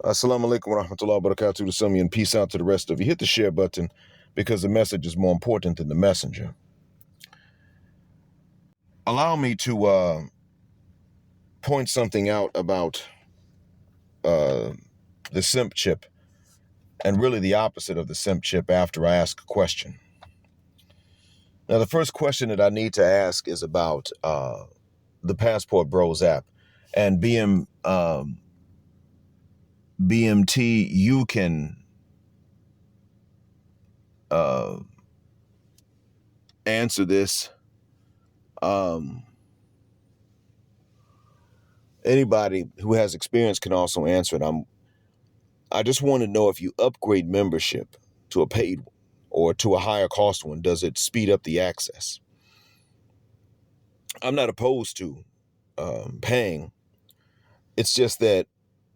Assalamu alaikum wa rahmatullahi wa barakatuh to some of you, and peace out to the rest of you. Hit the share button because the message is more important than the messenger. Allow me to point something out about the Simp chip, and really the opposite of the Simp chip after I ask a question. Now, the first question that I need to ask is about the Passport Bros app. And BMT, you can answer this. Anybody who has experience can also answer it. I just want to know, if you upgrade membership to a paid one or to a higher cost one, does it speed up the access? I'm not opposed to paying. It's just that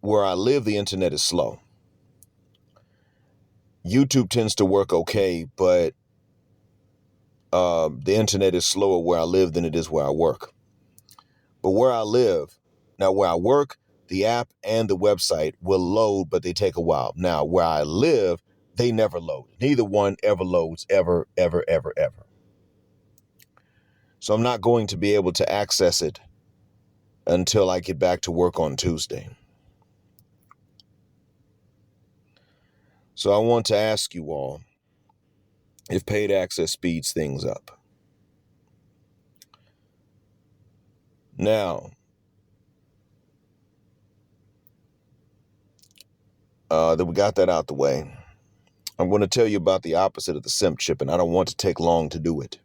where I live, the internet is slow. YouTube tends to work okay, but the internet is slower where I live than it is where I work. But where I live, now where I work, the app and the website will load, but they take a while. Now, where I live, they never load. Neither one ever loads, ever, ever, ever, ever. So I'm not going to be able to access it until I get back to work on Tuesday. So I want to ask you all if paid access speeds things up. Now, that we got that out the way, I'm going to tell you about the opposite of the Simp chip, and I don't want to take long to do it.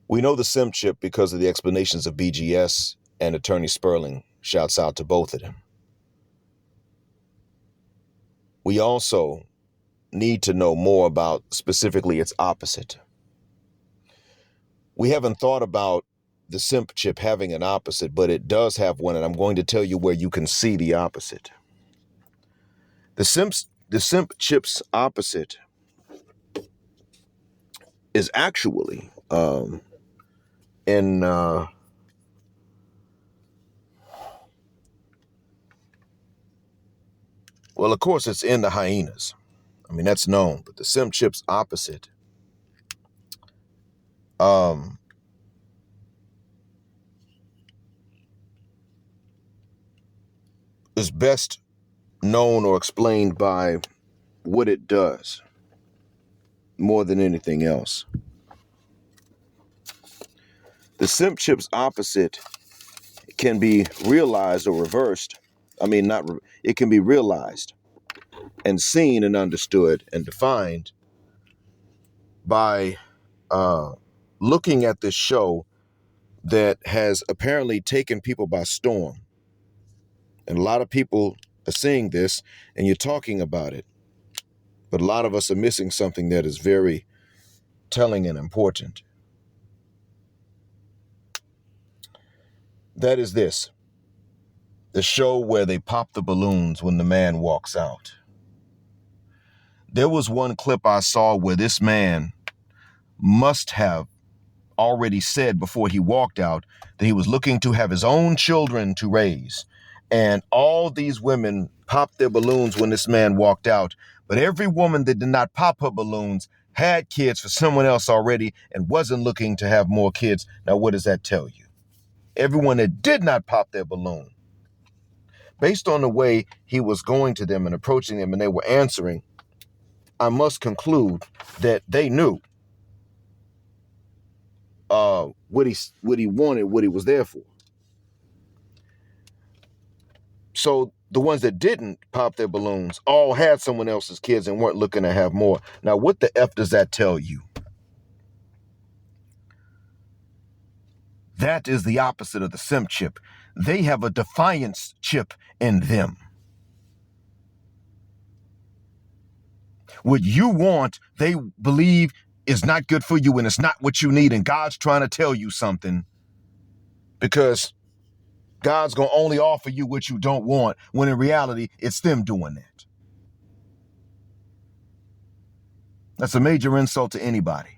We know the Simp chip because of the explanations of BGS and Attorney Sperling. Shouts out to both of them. We also need to know more about specifically its opposite. We haven't thought about the Simp chip having an opposite, but it does have one, and I'm going to tell you where you can see the opposite. The Simp chip's opposite is actually in well, of course, it's in the hyenas. I mean, that's known, but the Simp chip's opposite is best known or explained by what it does more than anything else. The Simp chip's opposite can be realized or reversed. I mean, it can be realized and seen and understood and defined by looking at this show that has apparently taken people by storm. And a lot of people are seeing this, and you're talking about it. But a lot of us are missing something that is very telling and important. That is this: the show where they pop the balloons when the man walks out. There was one clip I saw where this man must have already said before he walked out that he was looking to have his own children to raise. And all these women popped their balloons when this man walked out. But every woman that did not pop her balloons had kids for someone else already and wasn't looking to have more kids. Now, what does that tell you? Everyone that did not pop their balloon, based on the way he was going to them and approaching them and they were answering, I must conclude that they knew what he wanted, what he was there for. So the ones that didn't pop their balloons all had someone else's kids and weren't looking to have more. Now, what the F does that tell you? That is the opposite of the Simp chip. They have a defiance chip in them. What you want, they believe is not good for you and it's not what you need, and God's trying to tell you something because God's going to only offer you what you don't want, when in reality, it's them doing that. That's a major insult to anybody.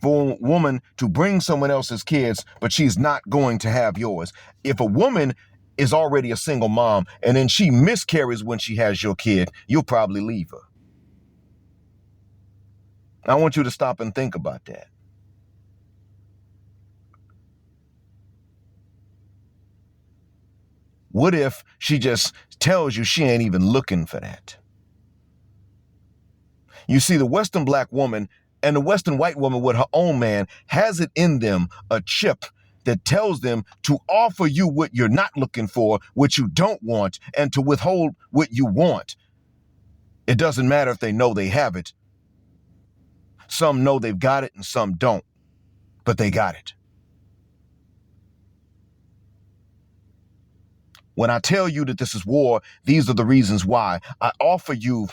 for a woman to bring someone else's kids, but she's not going to have yours. If a woman is already a single mom and then she miscarries when she has your kid, you'll probably leave her. I want you to stop and think about that. What if she just tells you she ain't even looking for that? You see, the Western black woman and the Western white woman with her own man has it in them, a chip that tells them to offer you what you're not looking for, what you don't want, and to withhold what you want. It doesn't matter if they know they have it. Some know they've got it and some don't, but they got it. When I tell you that this is war, these are the reasons why. I offer you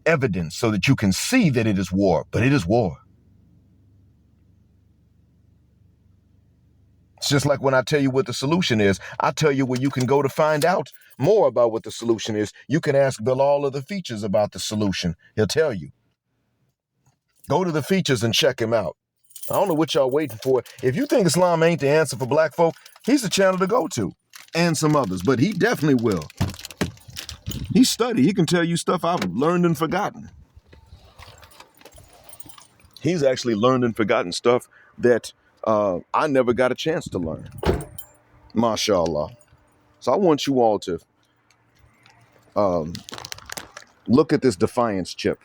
evidence so that you can see that it is war, but it is war. It's just like when I tell you what the solution is, I tell you where you can go to find out more about what the solution is. You can ask Bill all of the features about the solution. He'll tell you. Go to the features and check him out. I don't know what y'all waiting for. If you think Islam ain't the answer for black folk, he's the channel to go to. And some others, but he definitely will. He studied. He can tell you stuff I've learned and forgotten. He's actually learned and forgotten stuff that I never got a chance to learn. MashaAllah. So I want you all to look at this defiance chip.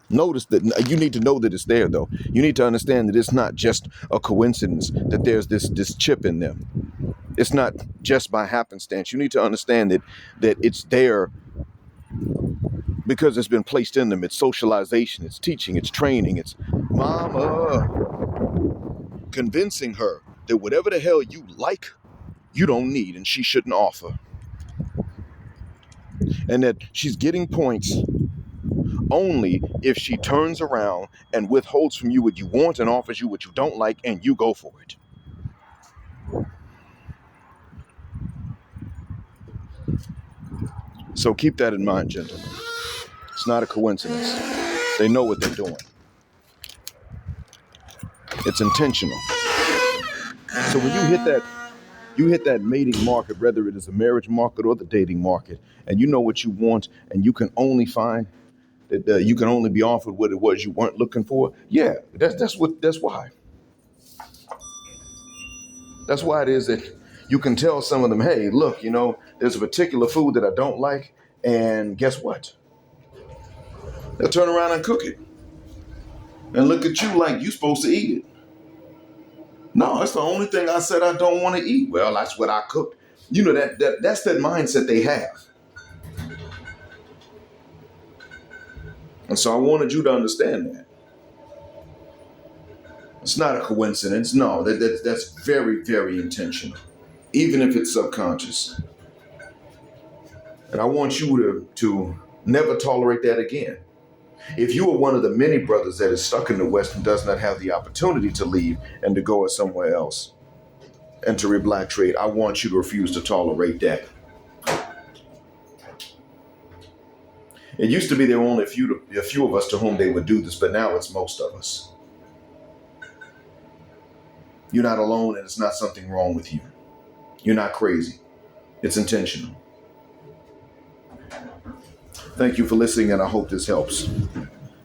Notice that you need to know that it's there, though. You need to understand that it's not just a coincidence that there's this chip in them. It's not just by happenstance. You need to understand that it's there because it's been placed in them. It's socialization, it's teaching, it's training, it's mama convincing her that whatever the hell you like, you don't need and she shouldn't offer. And that she's getting points only if she turns around and withholds from you what you want and offers you what you don't like and you go for it. So keep that in mind, gentlemen. It's not a coincidence. They know what they're doing. It's intentional. So when you hit that mating market, whether it is a marriage market or the dating market, and you know what you want and you can only find that you can only be offered what it was you weren't looking for. Yeah, that's why. That's why it is that you can tell some of them, hey, look, there's a particular food that I don't like, and guess what? They'll turn around and cook it and look at you like you're supposed to eat it. No, that's the only thing I said I don't want to eat. Well, that's what I cooked. That's that mindset they have. And so I wanted you to understand that. It's not a coincidence. No, that's very, very intentional, even if it's subconscious. And I want you to never tolerate that again. If you are one of the many brothers that is stuck in the West and does not have the opportunity to leave and to go somewhere else and to black trade, I want you to refuse to tolerate that. It used to be there were only a few of us to whom they would do this, but now it's most of us. You're not alone, and it's not something wrong with you. You're not crazy. It's intentional. Thank you for listening, and I hope this helps.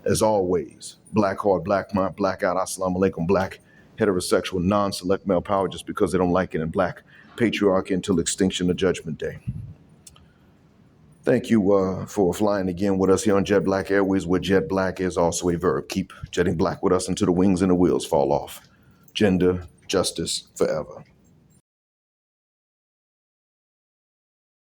As always, black heart, black mind, blackout, assalamu alaikum, black, heterosexual, non-select male power just because they don't like it, and black patriarchy until extinction of Judgment Day. Thank you for flying again with us here on Jet Black Airways, where jet black is also a verb. Keep jetting black with us until the wings and the wheels fall off. Gender, justice, forever.